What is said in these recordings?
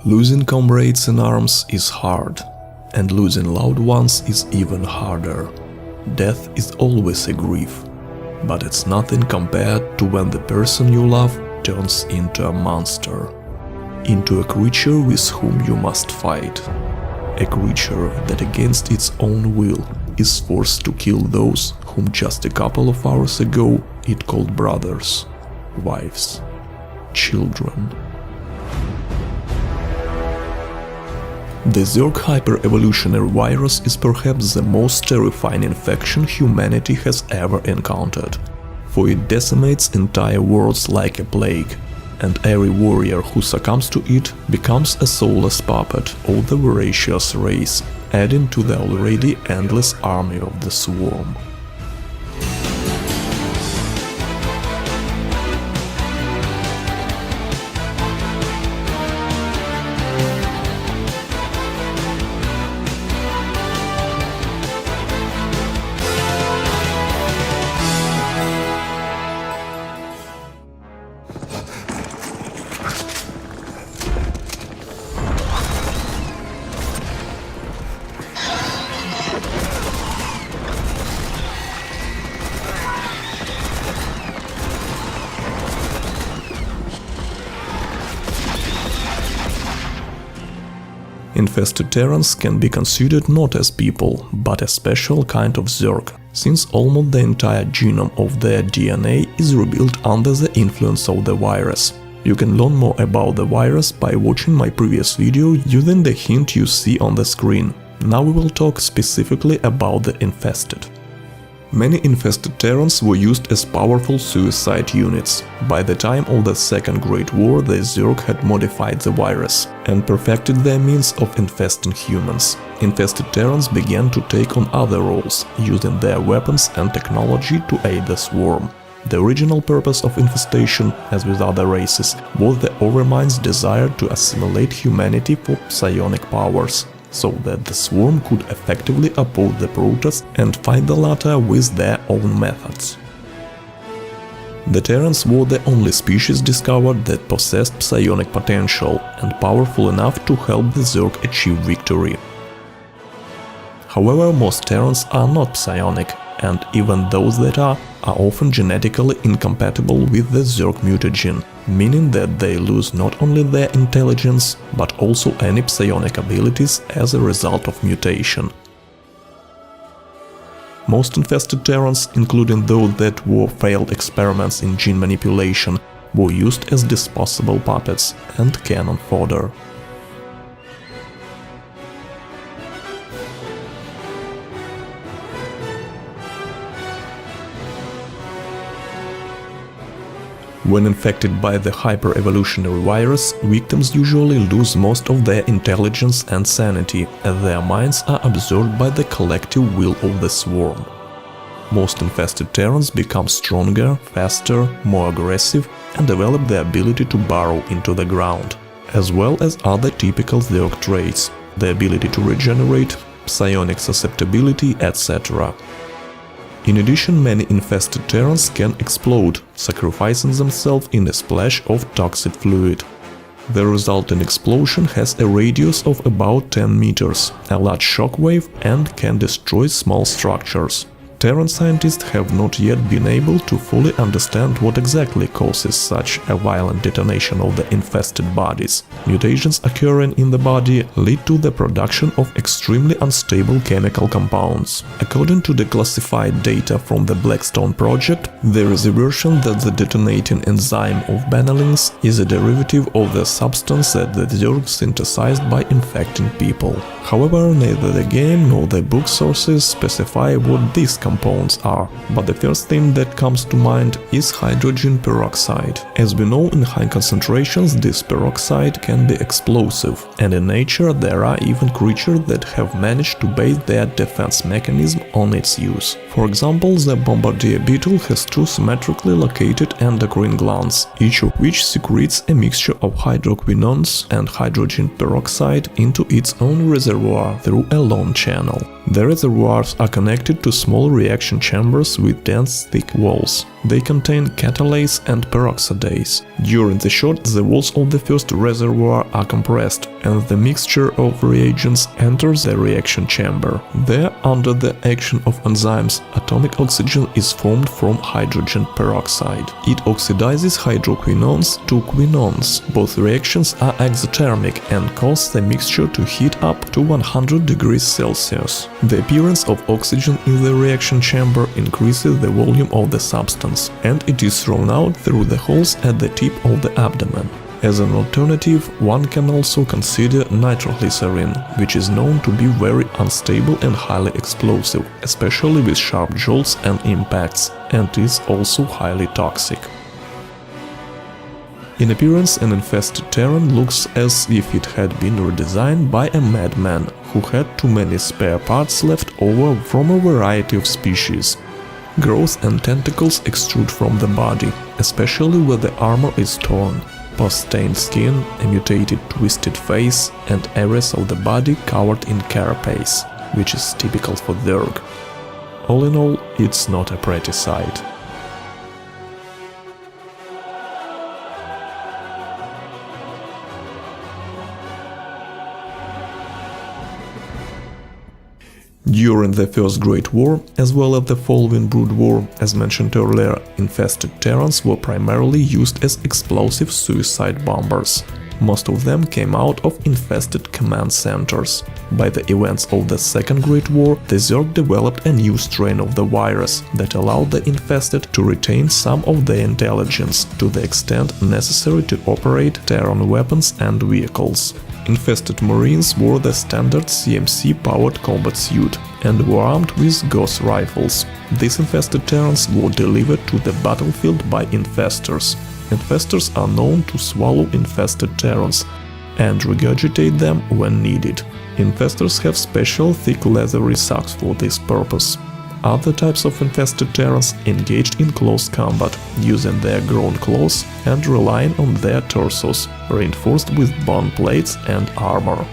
Losing comrades in arms is hard, and losing loved ones is even harder. Death is always a grief, but it's nothing compared to when the person you love turns into a monster, into a creature with whom you must fight, a creature that against its own will is forced to kill those whom just a couple of hours ago it called brothers, wives, children. The Zerg hyper-evolutionary virus is perhaps the most terrifying infection humanity has ever encountered, for it decimates entire worlds like a plague, and every warrior who succumbs to it becomes a soulless puppet of the voracious race, adding to the already endless army of the Swarm. Infested Terrans can be considered not as people, but a special kind of Zerg, since almost the entire genome of their DNA is rebuilt under the influence of the virus. You can learn more about the virus by watching my previous video using the hint you see on the screen. Now we will talk specifically about the infested. Many infested Terrans were used as powerful suicide units. By the time of the Second Great War, the Zerg had modified the virus and perfected their means of infesting humans. Infested Terrans began to take on other roles, using their weapons and technology to aid the Swarm. The original purpose of infestation, as with other races, was the Overmind's desire to assimilate humanity for psionic powers, so that the Swarm could effectively oppose the Protoss and fight the latter with their own methods. The Terrans were the only species discovered that possessed psionic potential and powerful enough to help the Zerg achieve victory. However, most Terrans are not psionic, and even those that are often genetically incompatible with the Zerg mutagen, meaning that they lose not only their intelligence, but also any psionic abilities as a result of mutation. Most infested Terrans, including those that were failed experiments in gene manipulation, were used as disposable puppets and cannon fodder. When infected by the hyper-evolutionary virus, victims usually lose most of their intelligence and sanity, as their minds are absorbed by the collective will of the Swarm. Most infested Terrans become stronger, faster, more aggressive, and develop the ability to burrow into the ground, as well as other typical Zerg traits, the ability to regenerate, psionic susceptibility, etc. In addition, many infested Terrans can explode, sacrificing themselves in a splash of toxic fluid. The resulting explosion has a radius of about 10 meters, a large shockwave, and can destroy small structures. Terran scientists have not yet been able to fully understand what exactly causes such a violent detonation of the infested bodies. Mutations occurring in the body lead to the production of extremely unstable chemical compounds. According to the classified data from the Blackstone project, there is a version that the detonating enzyme of banalings is a derivative of the substance that the Zerg synthesized by infecting people. However, neither the game nor the book sources specify what these compounds are, but the first thing that comes to mind is hydrogen peroxide. As we know, in high concentrations this peroxide can be explosive, and in nature there are even creatures that have managed to base their defense mechanism on its use. For example, the bombardier beetle has two symmetrically located endocrine glands, each of which secretes a mixture of hydroquinones and hydrogen peroxide into its own reservoir through a lone channel. The reservoirs are connected to small reaction chambers with dense, thick walls. They contain catalase and peroxidase. During the shot, the walls of the first reservoir are compressed, and the mixture of reagents enters the reaction chamber. There, under the action of enzymes, atomic oxygen is formed from hydrogen peroxide. It oxidizes hydroquinones to quinones. Both reactions are exothermic and cause the mixture to heat up to 100 degrees Celsius. The appearance of oxygen in the reaction chamber increases the volume of the substance, and it is thrown out through the holes at the tip of the abdomen. As an alternative, one can also consider nitroglycerin, which is known to be very unstable and highly explosive, especially with sharp jolts and impacts, and is also highly toxic. In appearance, an infested terran looks as if it had been redesigned by a madman who had too many spare parts left over from a variety of species. Growth and tentacles extrude from the body, especially where the armor is torn. Post-stained skin, a mutated twisted face, and areas of the body covered in carapace, which is typical for Zerg. All in all, it's not a pretty sight. During the First Great War, as well as the following Brood War, as mentioned earlier, infested terrans were primarily used as explosive suicide bombers. Most of them came out of infested command centers. By the events of the Second Great War, the Zerg developed a new strain of the virus that allowed the infested to retain some of their intelligence to the extent necessary to operate terran weapons and vehicles. Infested Marines wore the standard CMC-powered combat suit and were armed with Gauss rifles. These infested terrans were delivered to the battlefield by infestors. Infestors are known to swallow infested terrans and regurgitate them when needed. Infestors have special thick leathery sacks for this purpose. Other types of infested terrans engaged in close combat, using their grown claws and relying on their torsos, reinforced with bone plates and armor.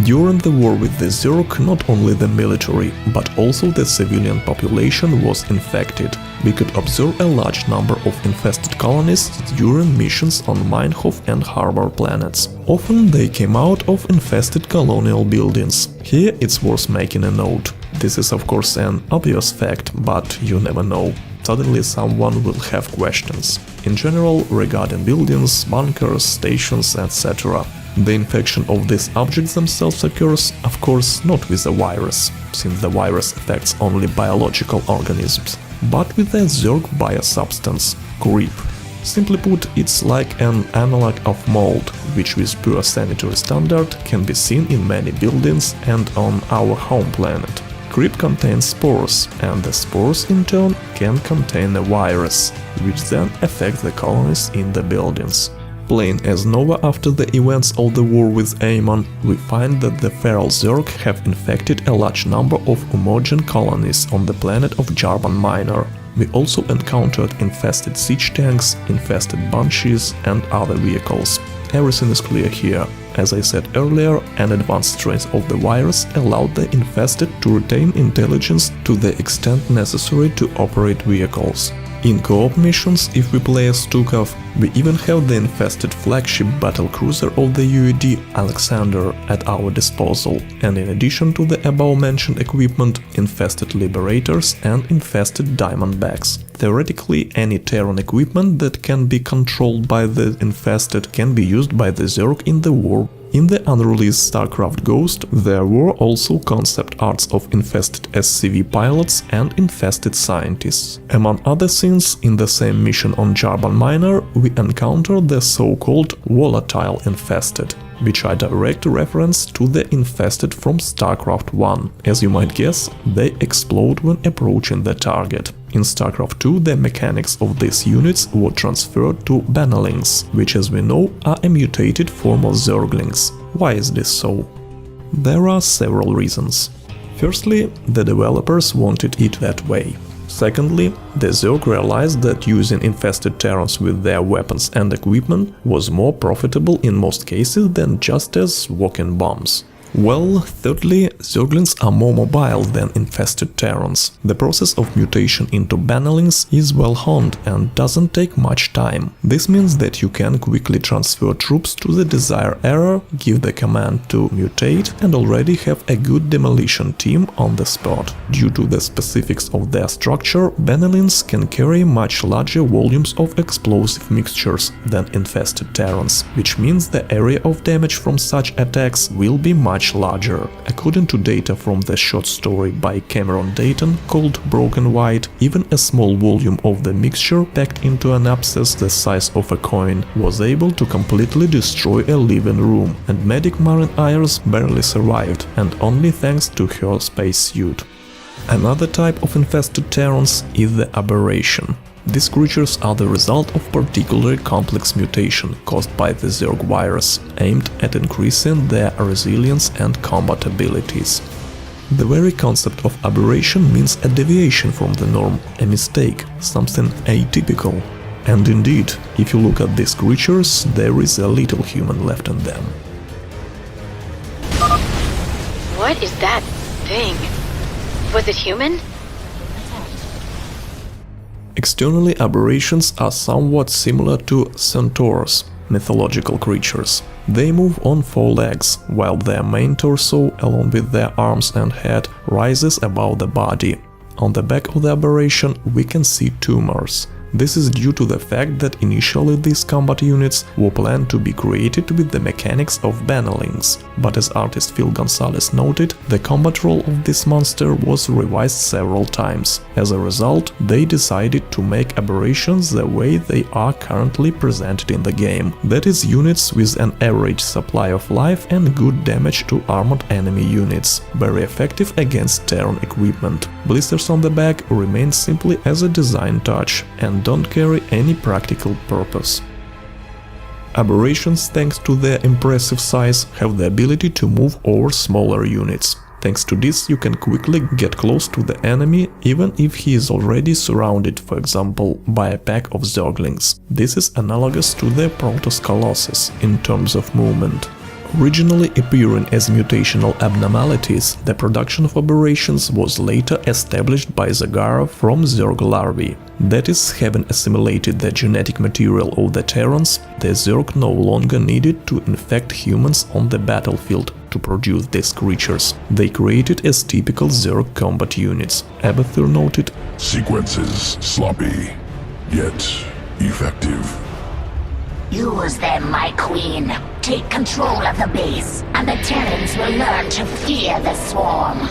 During the war with the Zerg, not only the military, but also the civilian population was infected. We could observe a large number of infested colonists during missions on Minehof and Harbor planets. Often they came out of infested colonial buildings. Here it's worth making a note. This is of course an obvious fact, but you never know. Suddenly someone will have questions. In general, regarding buildings, bunkers, stations, etc. The infection of these objects themselves occurs, of course, not with a virus, since the virus affects only biological organisms, but with a Zerg biosubstance, creep. Simply put, it's like an analog of mold, which with pure sanitary standard can be seen in many buildings and on our home planet. Creep contains spores, and the spores in turn can contain a virus, which then affects the colonies in the buildings. Playing as Nova after the events of the war with Amon, we find that the feral Zerg have infected a large number of Umojan colonies on the planet of Jarvan Minor. We also encountered infested siege tanks, infested banshees and other vehicles. Everything is clear here. As I said earlier, an advanced strain of the virus allowed the infested to retain intelligence to the extent necessary to operate vehicles. In co-op missions, if we play as Stukov, we even have the infested flagship battlecruiser of the UED, Alexander, at our disposal, and in addition to the above-mentioned equipment, infested liberators and infested diamondbacks. Theoretically, any Terran equipment that can be controlled by the infested can be used by the Zerg in the war. In the unreleased StarCraft Ghost, there were also concept arts of infested SCV pilots and infested scientists. Among other things, in the same mission on Jarvan Minor, we encountered the so-called volatile infested, which are direct reference to the infested from StarCraft 1. As you might guess, they explode when approaching the target. In StarCraft 2, the mechanics of these units were transferred to Bannerlings, which as we know are a mutated form of Zerglings. Why is this so? There are several reasons. Firstly, the developers wanted it that way. Secondly, the Zerg realized that using infested Terrans with their weapons and equipment was more profitable in most cases than just as walking bombs. Well, thirdly, Zerglings are more mobile than infested Terrans. The process of mutation into Bannerlings is well honed and doesn't take much time. This means that you can quickly transfer troops to the desired area, give the command to mutate, and already have a good demolition team on the spot. Due to the specifics of their structure, Bannerlings can carry much larger volumes of explosive mixtures than infested Terrans, which means the area of damage from such attacks will be much larger. According to data from the short story by Cameron Dayton called Broken White, even a small volume of the mixture packed into an abscess the size of a coin was able to completely destroy a living room, and medic Marin Ayers barely survived, and only thanks to her spacesuit. Another type of infested Terrans is the Aberration. These creatures are the result of particularly complex mutation caused by the Zerg Virus, aimed at increasing their resilience and combat abilities. The very concept of aberration means a deviation from the norm, a mistake, something atypical. And indeed, if you look at these creatures, there is a little human left in them. What is that thing? Was it human? Externally, aberrations are somewhat similar to centaurs, mythological creatures. They move on 4 legs, while their main torso, along with their arms and head, rises above the body. On the back of the aberration we can see tumors. This is due to the fact that initially these combat units were planned to be created with the mechanics of Bannerlings, but as artist Phil Gonzalez noted, the combat role of this monster was revised several times. As a result, they decided to make aberrations the way they are currently presented in the game. That is, units with an average supply of life and good damage to armored enemy units, very effective against Terran equipment. Blisters on the back remain simply as a design touch and don't carry any practical purpose. Aberrations, thanks to their impressive size, have the ability to move over smaller units. Thanks to this, you can quickly get close to the enemy, even if he is already surrounded, for example, by a pack of Zerglings. This is analogous to the Protoss Colossus in terms of movement. Originally appearing as mutational abnormalities, the production of aberrations was later established by Zagara from Zerg larvae. That is, having assimilated the genetic material of the Terrans, the Zerg no longer needed to infect humans on the battlefield to produce these creatures. They created as typical Zerg combat units. Abathur noted, "Sequences sloppy, yet effective." Use them, my queen. Take control of the base, and the Terrans will learn to fear the Swarm.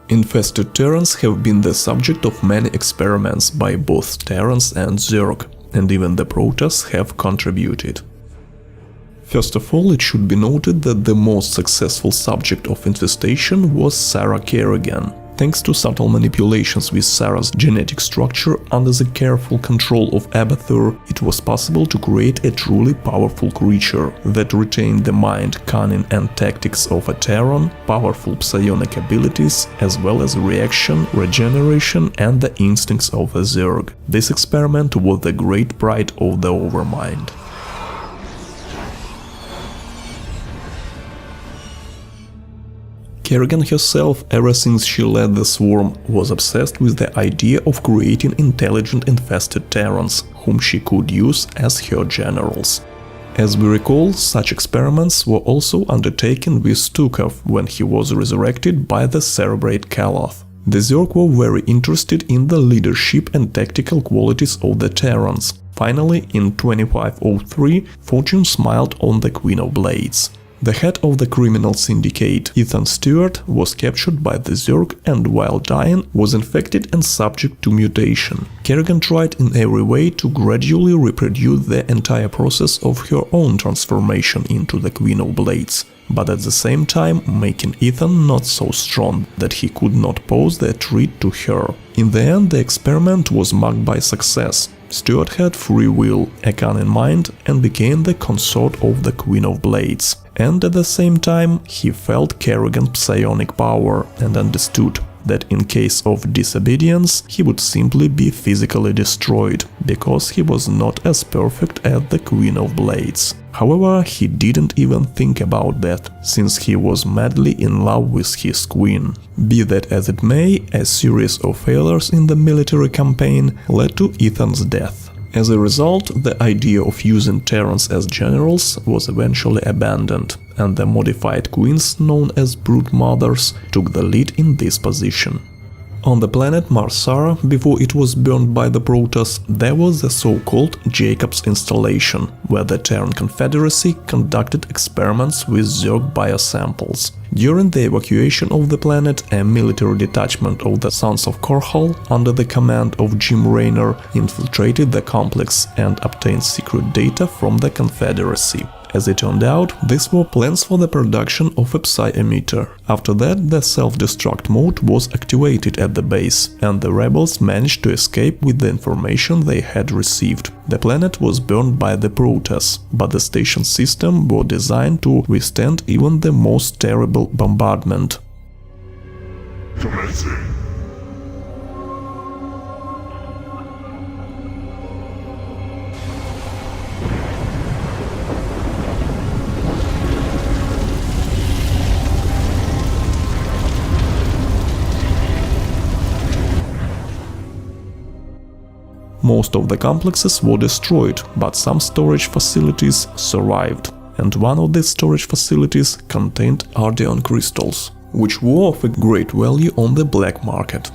Infested Terrans have been the subject of many experiments by both Terrans and Zerg, and even the Protoss have contributed. First of all, it should be noted that the most successful subject of infestation was Sarah Kerrigan. Thanks to subtle manipulations with Sarah's genetic structure under the careful control of Abathur, it was possible to create a truly powerful creature that retained the mind, cunning and tactics of a Terran, powerful psionic abilities, as well as reaction, regeneration and the instincts of a Zerg. This experiment was the great pride of the Overmind. Kerrigan herself, ever since she led the Swarm, was obsessed with the idea of creating intelligent infested Terrans, whom she could use as her generals. As we recall, such experiments were also undertaken with Stukov when he was resurrected by the Cerebrate Kaloth. The Zerg were very interested in the leadership and tactical qualities of the Terrans. Finally, in 2503, fortune smiled on the Queen of Blades. The head of the criminal syndicate, Ethan Stewart, was captured by the Zerg and, while dying, was infected and subject to mutation. Kerrigan tried in every way to gradually reproduce the entire process of her own transformation into the Queen of Blades, but at the same time making Ethan not so strong that he could not pose the threat to her. In the end, the experiment was marked by success. Stewart had free will, a cunning mind, and became the consort of the Queen of Blades. And at the same time, he felt Kerrigan's psionic power and understood that in case of disobedience, he would simply be physically destroyed, because he was not as perfect as the Queen of Blades. However, he didn't even think about that, since he was madly in love with his queen. Be that as it may, a series of failures in the military campaign led to Ethan's death. As a result, the idea of using Terrans as generals was eventually abandoned, and the modified queens, known as Brood Mothers, took the lead in this position. On the planet Marsara, before it was burned by the Protoss, there was the so-called Jacob's installation, where the Terran Confederacy conducted experiments with Zerg biosamples. During the evacuation of the planet, a military detachment of the Sons of Korhal, under the command of Jim Raynor, infiltrated the complex and obtained secret data from the Confederacy. As it turned out, these were plans for the production of a psi emitter. After that, the self-destruct mode was activated at the base, and the rebels managed to escape with the information they had received. The planet was burned by the Protoss, but the station system was designed to withstand even the most terrible bombardment. Commencing. Most of the complexes were destroyed, but some storage facilities survived, and one of these storage facilities contained Ardeon crystals, which were of a great value on the black market.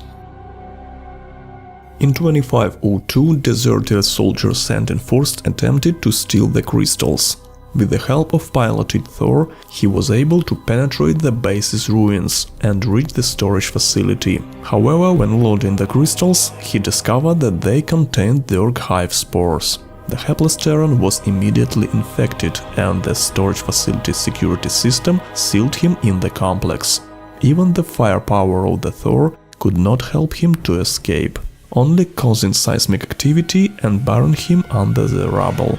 In 2502, deserted soldiers sent in first attempted to steal the crystals. With the help of piloted Thor, he was able to penetrate the base's ruins and reach the storage facility. However, when loading the crystals, he discovered that they contained Zerg hive spores. The hapless Terran was immediately infected, and the storage facility security system sealed him in the complex. Even the firepower of the Thor could not help him to escape, only causing seismic activity and burying him under the rubble.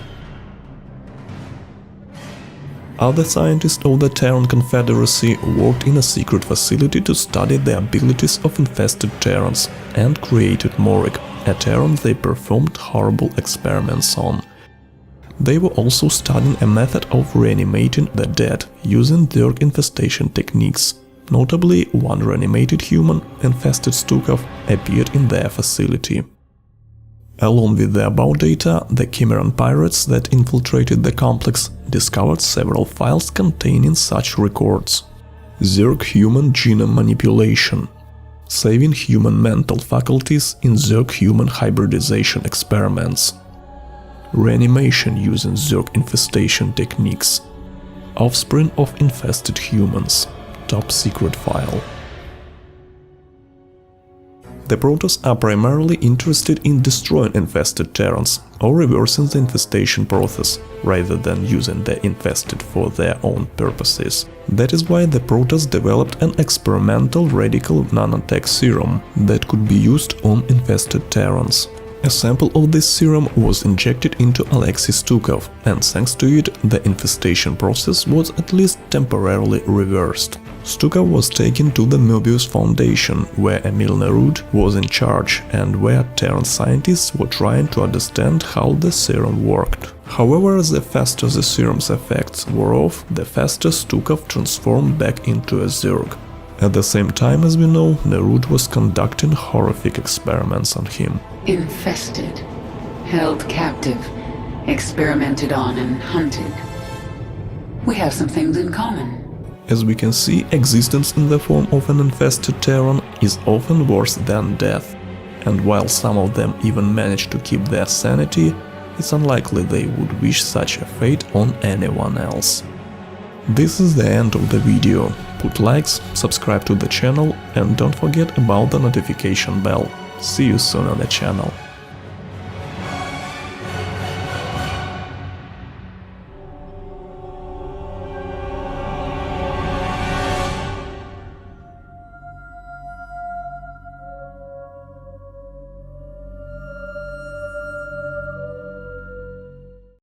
Other scientists of the Terran Confederacy worked in a secret facility to study the abilities of infested Terrans and created Morik, a Terran they performed horrible experiments on. They were also studying a method of reanimating the dead using Zerg infestation techniques. Notably, one reanimated human, infested Stukov, appeared in their facility. Along with the above data, the Chimeran pirates that infiltrated the complex discovered several files containing such records. Zerg human genome manipulation, saving human mental faculties in Zerg human hybridization experiments, reanimation using Zerg infestation techniques, offspring of infested humans, top secret file. The Protoss are primarily interested in destroying infested Terrans or reversing the infestation process, rather than using the infested for their own purposes. That is why the Protoss developed an experimental radical nanotech serum that could be used on infested Terrans. A sample of this serum was injected into Alexei Stukov, and thanks to it, the infestation process was at least temporarily reversed. Stukov was taken to the Möbius Foundation, where Emil Nerud was in charge and where Terran scientists were trying to understand how the serum worked. However, the faster the serum's effects wore off, the faster Stukov transformed back into a Zerg. At the same time, as we know, Nerud was conducting horrific experiments on him. Infested, held captive, experimented on and hunted. We have some things in common. As we can see, existence in the form of an infested Terran is often worse than death, and while some of them even manage to keep their sanity, it's unlikely they would wish such a fate on anyone else. This is the end of the video. Put likes, subscribe to the channel, and don't forget about the notification bell. See you soon on the channel.